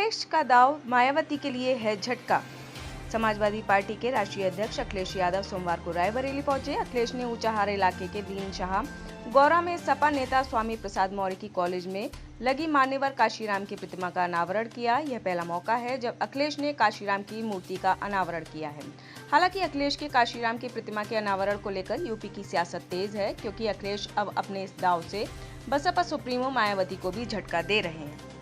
अखिलेश का दाव मायावती के लिए है झटका। समाजवादी पार्टी के राष्ट्रीय अध्यक्ष अखिलेश यादव सोमवार को रायबरेली पहुंचे। अखिलेश ने ऊंचाहार इलाके के दीन शाह गौरा में सपा नेता स्वामी प्रसाद मौर्य की कॉलेज में लगी मान्यवर काशीराम की प्रतिमा का अनावरण किया। यह पहला मौका है जब अखिलेश ने काशीराम की मूर्ति का अनावरण किया है। हालांकि अखिलेश के काशीराम की प्रतिमा के अनावरण को लेकर यूपी की सियासत तेज है, क्योंकि अखिलेश अब अपने इस दाव से बसपा सुप्रीमो मायावती को भी झटका दे रहे हैं।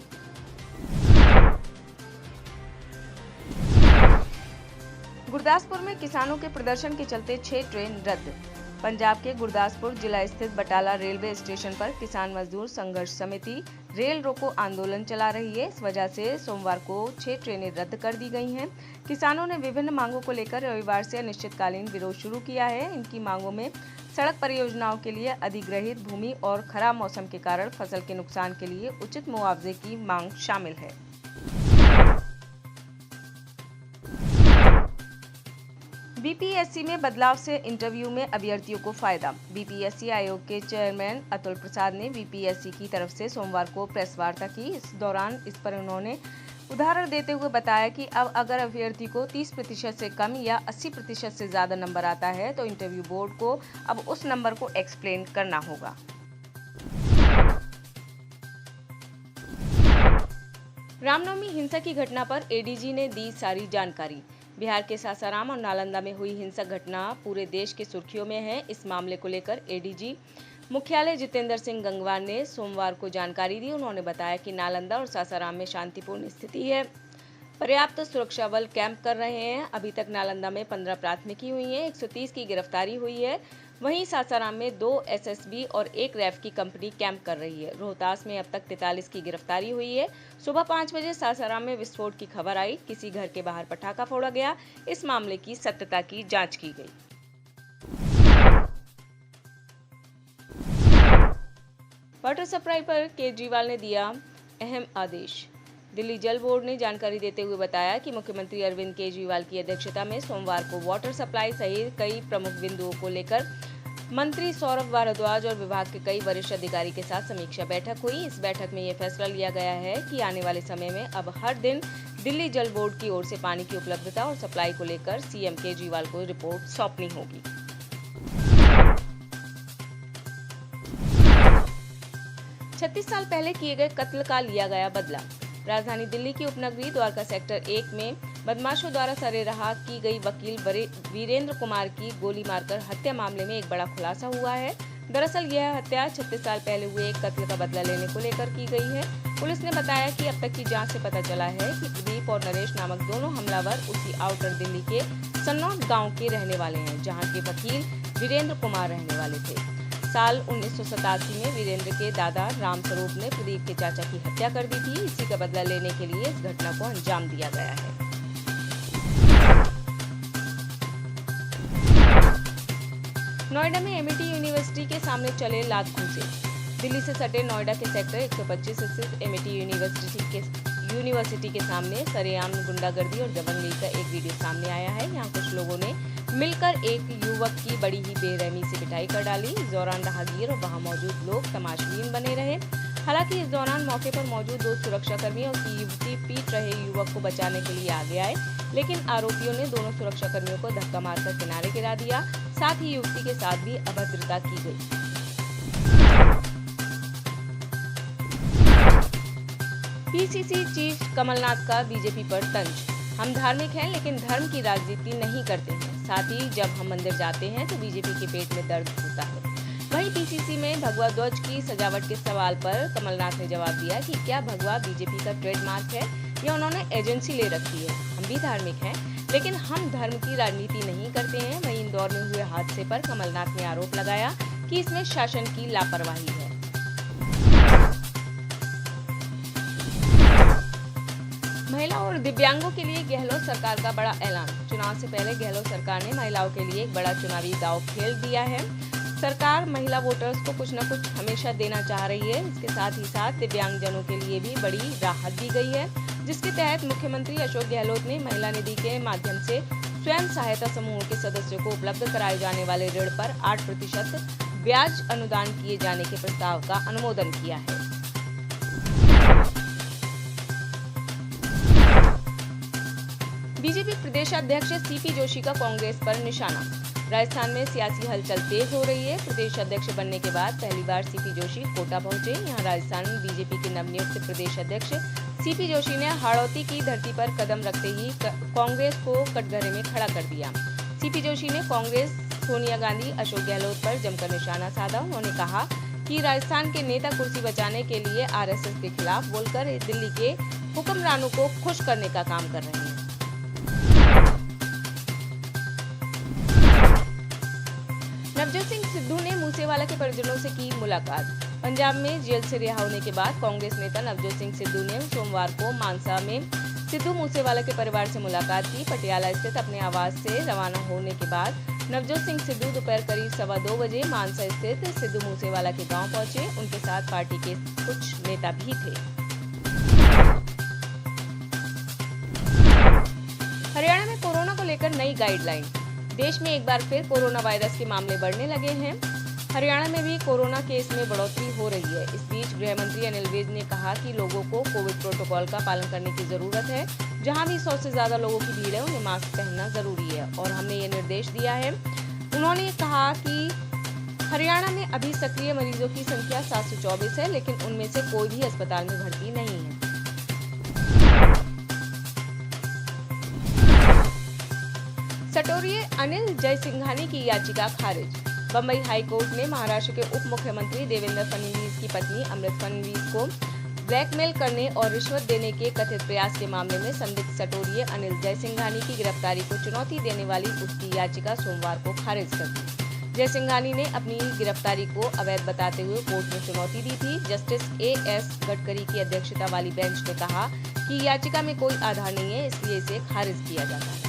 गुरदासपुर में किसानों के प्रदर्शन के चलते 6 ट्रेन रद्द। पंजाब के गुरदासपुर जिला स्थित बटाला रेलवे स्टेशन पर किसान मजदूर संघर्ष समिति रेल रोको आंदोलन चला रही है। इस वजह से सोमवार को 6 ट्रेनें रद्द कर दी गई हैं। किसानों ने विभिन्न मांगों को लेकर रविवार से अनिश्चितकालीन विरोध शुरू किया है। इनकी मांगों में सड़क परियोजनाओं के लिए अधिग्रहित भूमि और खराब मौसम के कारण फसल के नुकसान के लिए उचित मुआवजे की मांग शामिल है। बीपीएससी में बदलाव से इंटरव्यू में अभ्यर्थियों को फायदा। बीपीएससी आयोग के चेयरमैन अतुल प्रसाद ने बीपीएससी की तरफ से सोमवार को प्रेस वार्ता की। इस दौरान इस पर उन्होंने उदाहरण देते हुए बताया कि अब अगर अभ्यर्थी को 30% से कम या 80% से ज्यादा नंबर आता है तो इंटरव्यू बोर्ड को अब उस नंबर को एक्सप्लेन करना होगा। रामनवमी हिंसा की घटना पर एडीजी ने दी सारी जानकारी। बिहार के सासाराम और नालंदा में हुई हिंसक घटना पूरे देश की सुर्खियों में है। इस मामले को लेकर एडीजी मुख्यालय जितेंद्र सिंह गंगवार ने सोमवार को जानकारी दी। उन्होंने बताया कि नालंदा और सासाराम में शांतिपूर्ण स्थिति है, पर्याप्त सुरक्षा बल कैंप कर रहे हैं। अभी तक नालंदा में 15 प्राथमिकी हुई है, 130 की गिरफ्तारी हुई है। वहीं सासाराम में 2 एसएसबी और 1 रैफ की कंपनी कैंप कर रही है। रोहतास में अब तक 43 की गिरफ्तारी हुई है। सुबह 5 बजे सासाराम में विस्फोट की खबर आई, किसी घर के बाहर पटाखा फोड़ा गया। इस मामले की सत्यता की जांच की गई। वाटर सप्लाई पर केजरीवाल ने दिया अहम आदेश। दिल्ली जल बोर्ड ने जानकारी देते हुए बताया कि मुख्यमंत्री अरविंद केजरीवाल की अध्यक्षता में सोमवार को वाटर सप्लाई सहित कई प्रमुख बिंदुओं को लेकर मंत्री सौरभ भारद्वाज और विभाग के कई वरिष्ठ अधिकारी के साथ समीक्षा बैठक हुई। इस बैठक में यह फैसला लिया गया है कि आने वाले समय में अब हर दिन दिल्ली जल बोर्ड की ओर से पानी की उपलब्धता और सप्लाई को लेकर सीएम केजरीवाल को रिपोर्ट सौंपनी होगी। 36 साल पहले किए गए कत्ल का लिया गया बदला। राजधानी दिल्ली की उपनगरी द्वारका सेक्टर 1 में बदमाशों द्वारा सरेराह की गई वकील वीरेंद्र कुमार की गोली मारकर हत्या मामले में एक बड़ा खुलासा हुआ है। दरअसल यह हत्या 36 साल पहले हुए एक कत्ल का बदला लेने को लेकर की गई है। पुलिस ने बताया कि अब तक की जांच से पता चला है कि प्रदीप और नरेश नामक दोनों हमलावर उसी आउटर दिल्ली के सन्नौट गाँव के रहने वाले हैं, जहाँ के वकील वीरेंद्र कुमार रहने वाले थे। साल 1987 में वीरेंद्र के दादा रामस्वरूप ने प्रदीप के चाचा की हत्या कर दी थी। इसी का बदला लेने के लिए इस घटना को अंजाम दिया गया है। नोएडा में एमईटी यूनिवर्सिटी के सामने चले लात घूंसे। दिल्ली से सटे नोएडा के सेक्टर 125 स्थित एमईटी यूनिवर्सिटी के सामने सरेआम गुंडागर्दी और दबंगई का एक वीडियो सामने आया है। यहाँ कुछ लोगों ने मिलकर एक युवक की बड़ी ही बेरहमी से पिटाई कर डाली। इस दौरान राहगीर और वहां मौजूद लोग तमाशबीन बने रहे। हालांकि इस दौरान मौके पर मौजूद 2 सुरक्षाकर्मी और युवती पीट रहे युवक को बचाने के लिए आगे आए, लेकिन आरोपियों ने दोनों सुरक्षाकर्मियों को धक्का मारकर किनारे गिरा दिया। साथ ही युवती के साथ भी अभद्रता की गई। पीसीसी चीफ कमलनाथ का बीजेपी पर तंज। हम धार्मिक हैं लेकिन धर्म की राजनीति नहीं करते हैं। साथ ही जब हम मंदिर जाते हैं तो बीजेपी के पेट में दर्द होता है। वहीं पीसीसी में भगवा ध्वज की सजावट के सवाल पर कमलनाथ ने जवाब दिया कि क्या भगवा बीजेपी का ट्रेडमार्क है या उन्होंने एजेंसी ले रखी है। हम भी धार्मिक हैं लेकिन हम धर्म की राजनीति नहीं करते हैं। वहीं इंदौर में हुए हादसे पर कमलनाथ ने आरोप लगाया कि इसमें शासन की लापरवाही है। महिला और दिव्यांगों के लिए गहलोत सरकार का बड़ा ऐलान। चुनाव से पहले गहलोत सरकार ने महिलाओं के लिए एक बड़ा चुनावी दांव खेल दिया है। सरकार महिला वोटर्स को कुछ न कुछ हमेशा देना चाह रही है। इसके साथ ही साथ दिव्यांगजनों के लिए भी बड़ी राहत दी गई है, जिसके तहत मुख्यमंत्री अशोक गहलोत ने महिला निधि के माध्यम से स्वयं सहायता समूह के सदस्यों को उपलब्ध कराए जाने वाले ऋण पर 8% ब्याज अनुदान किए जाने के प्रस्ताव का अनुमोदन किया है। बीजेपी प्रदेशाध्यक्ष सीपी जोशी का कांग्रेस पर निशाना। राजस्थान में सियासी हलचल तेज हो रही है। प्रदेश अध्यक्ष बनने के बाद पहली बार सीपी जोशी कोटा पहुंचे। यहां राजस्थान बीजेपी के नवनियुक्त प्रदेश अध्यक्ष सीपी जोशी ने हाड़ौती की धरती पर कदम रखते ही कांग्रेस को कटघरे में खड़ा कर दिया। सीपी जोशी ने कांग्रेस, सोनिया गांधी, अशोक गहलोत पर जमकर निशाना साधा। उन्होंने कहा कि राजस्थान के नेता कुर्सी बचाने के लिए आरएसएस के खिलाफ बोलकर दिल्ली के हुक्मरानों को खुश करने का काम कर रहे हैं। नवजोत सिंह सिद्धू ने मूसेवाला के परिजनों से की मुलाकात। पंजाब में जेल से रिहा होने के बाद कांग्रेस नेता नवजोत सिंह सिद्धू ने सोमवार को मानसा में सिद्धू मूसेवाला के परिवार से मुलाकात की। पटियाला स्थित अपने आवास से रवाना होने के बाद नवजोत सिंह सिद्धू दोपहर करीब 2:15 बजे मानसा स्थित सिद्धू मूसेवाला के गांव पहुंचे। उनके साथ पार्टी के कुछ नेता भी थे। हरियाणा में कोरोना को लेकर नई गाइडलाइन। देश में एक बार फिर कोरोना वायरस के मामले बढ़ने लगे हैं। हरियाणा में भी कोरोना केस में बढ़ोतरी हो रही है। इस बीच गृह मंत्री अनिल विज ने कहा कि लोगों को कोविड प्रोटोकॉल का पालन करने की जरूरत है। जहां भी 100 से ज्यादा लोगों की भीड़ है उन्हें मास्क पहनना जरूरी है और हमने ये निर्देश दिया है। उन्होंने कहा कि हरियाणा में अभी सक्रिय मरीजों की संख्या 724 है, लेकिन उनमें से कोई भी अस्पताल में भर्ती नहीं है। सटोरिये अनिल जयसिंघानी की याचिका खारिज। बम्बई हाई कोर्ट ने महाराष्ट्र के उप मुख्यमंत्री देवेंद्र फडणवीस की पत्नी अमृत फडणवीस को ब्लैकमेल करने और रिश्वत देने के कथित प्रयास के मामले में संदिग्ध सटोरिये अनिल जयसिंघानी की गिरफ्तारी को चुनौती देने वाली उसकी याचिका सोमवार को खारिज कर दी। जयसिंघानी ने अपनी गिरफ्तारी को अवैध बताते हुए कोर्ट में चुनौती दी थी। जस्टिस एएस गडकरी की अध्यक्षता वाली बेंच ने कहा कि याचिका में कोई आधार नहीं है, इसलिए इसे खारिज किया जाता है।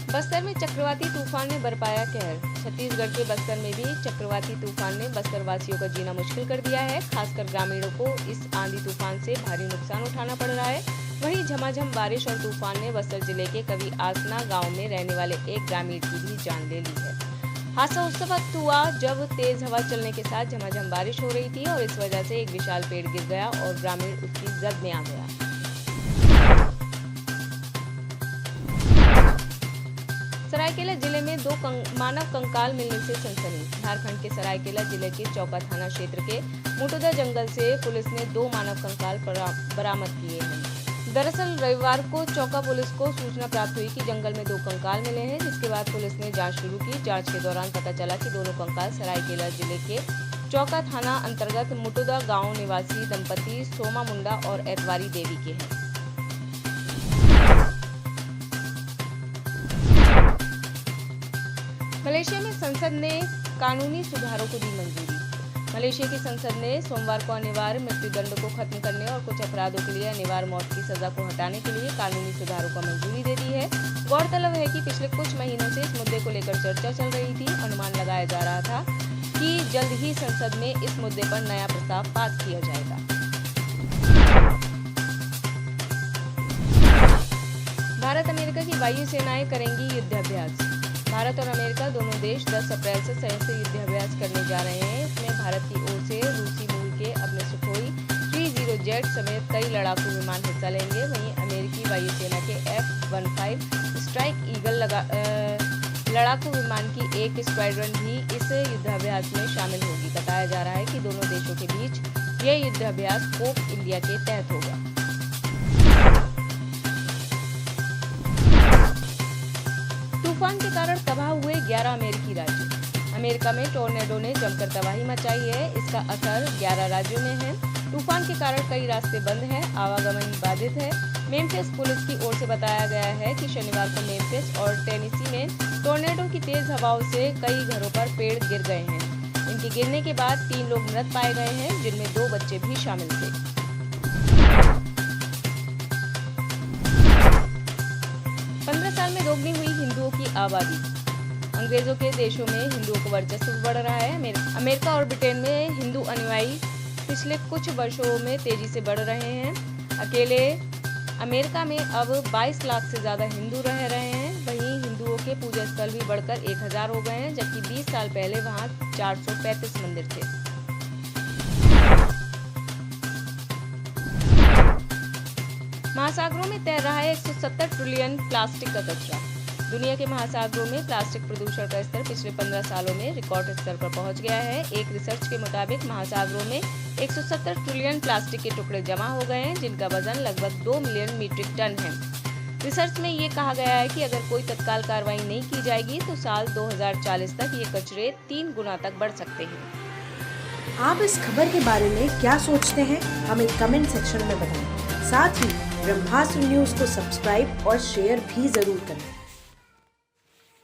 बस्तर में चक्रवाती तूफान ने बरपाया कहर। छत्तीसगढ़ के बस्तर में भी चक्रवाती तूफान ने बस्तर वासियों का जीना मुश्किल कर दिया है। खासकर ग्रामीणों को इस आंधी तूफान से भारी नुकसान उठाना पड़ रहा है। वहीं झमाझम बारिश और तूफान ने बस्तर जिले के कवि आसना गांव में रहने वाले एक ग्रामीण की भी जान ले ली है। हादसा उस वक्त हुआ जब तेज हवा चलने के साथ झमाझम बारिश हो रही थी और इस वजह से एक विशाल पेड़ गिर गया और ग्रामीण उसकी जद में आ गया। सरायकेला जिले में 2 मानव कंकाल मिलने से सनसनी। झारखंड के सरायकेला जिले के चौका थाना क्षेत्र के मुटुदा जंगल से पुलिस ने 2 मानव कंकाल बरामद किए हैं। दरअसल रविवार को चौका पुलिस को सूचना प्राप्त हुई कि जंगल में 2 कंकाल मिले हैं, जिसके बाद पुलिस ने जांच शुरू की। जांच के दौरान पता चला कि दोनों कंकाल सरायकेला जिले के चौका थाना अंतर्गत मुटुदा गांव निवासी दंपति सोमा मुंडा और एतवारी देवी के हैं। मलेशिया में संसद ने कानूनी सुधारों को दी मंजूरी। मलेशिया की संसद ने सोमवार को अनिवार्य मृत्युदंड को खत्म करने और कुछ अपराधों के लिए अनिवार्य मौत की सजा को हटाने के लिए कानूनी सुधारों को मंजूरी दे दी है। गौरतलब है कि पिछले कुछ महीनों से इस मुद्दे को लेकर चर्चा चल रही थी। अनुमान लगाया जा रहा था कि जल्द ही संसद में इस मुद्दे पर नया प्रस्ताव पास किया जाएगा। भारत अमेरिका की वायु सेनाएं करेंगी युद्धाभ्यास। भारत और अमेरिका दोनों देश 10 अप्रैल से संयुक्त युद्धाभ्यास करने जा रहे हैं। इसमें भारत की ओर से रूसी मूल के अपने सुखोई 30 जेट समेत कई लड़ाकू विमान हिस्सा लेंगे। वहीं अमेरिकी वायुसेना के F-15 स्ट्राइक ईगल लड़ाकू विमान की एक स्क्वाड्रन भी इस युद्धाभ्यास में शामिल होगी। बताया जा रहा है कि दोनों देशों के बीच यह युद्धाभ्यास कोप इंडिया के तहत होगा। तूफान के कारण तबाह हुए 11 अमेरिकी राज्य। अमेरिका में टोर्नेडो ने जमकर तबाही मचाई है। इसका असर 11 राज्यों में है। तूफान के कारण कई रास्ते बंद हैं, आवागमन बाधित है। मेम्फिस पुलिस की ओर से बताया गया है कि शनिवार को मेम्फिस और टेनेसी में टोर्नेडो की तेज हवाओं से कई घरों पर पेड़ गिर गए हैं। इनके गिरने के बाद 3 लोग मृत पाए गए हैं, जिनमें 2 बच्चे भी शामिल थे। 15 साल में दोगुनी हुई हिंदुओं की आबादी। अंग्रेजों के देशों में हिंदुओं का वर्चस्व बढ़ रहा है। अमेरिका और ब्रिटेन में हिंदू अनुयायी पिछले कुछ वर्षों में तेजी से बढ़ रहे हैं। अकेले अमेरिका में अब 22 लाख से ज्यादा हिंदू रह रहे हैं। वहीं हिंदुओं के पूजा स्थल भी बढ़कर 1000 हो गए हैं, जबकि 20 साल पहले वहां 435 मंदिर थे। महासागरों में तैर रहा है 170 ट्रिलियन प्लास्टिक का कचरा। दुनिया के महासागरों में प्लास्टिक प्रदूषण का स्तर पिछले 15 सालों में रिकॉर्ड स्तर पर पहुंच गया है। एक रिसर्च के मुताबिक महासागरों में 170 ट्रिलियन प्लास्टिक के टुकड़े जमा हो गए हैं, जिनका वजन लगभग 2 मिलियन मीट्रिक टन है। रिसर्च में ये कहा गया है कि अगर कोई तत्काल कार्रवाई नहीं की जाएगी तो साल 2040 तक ये कचरे 3 गुना तक बढ़ सकते हैं। आप इस खबर के बारे में क्या सोचते हैं, हमें कमेंट सेक्शन में बताएं। साथ ही ब्रह्मास्त्र न्यूज को सब्सक्राइब और शेयर भी जरूर करें।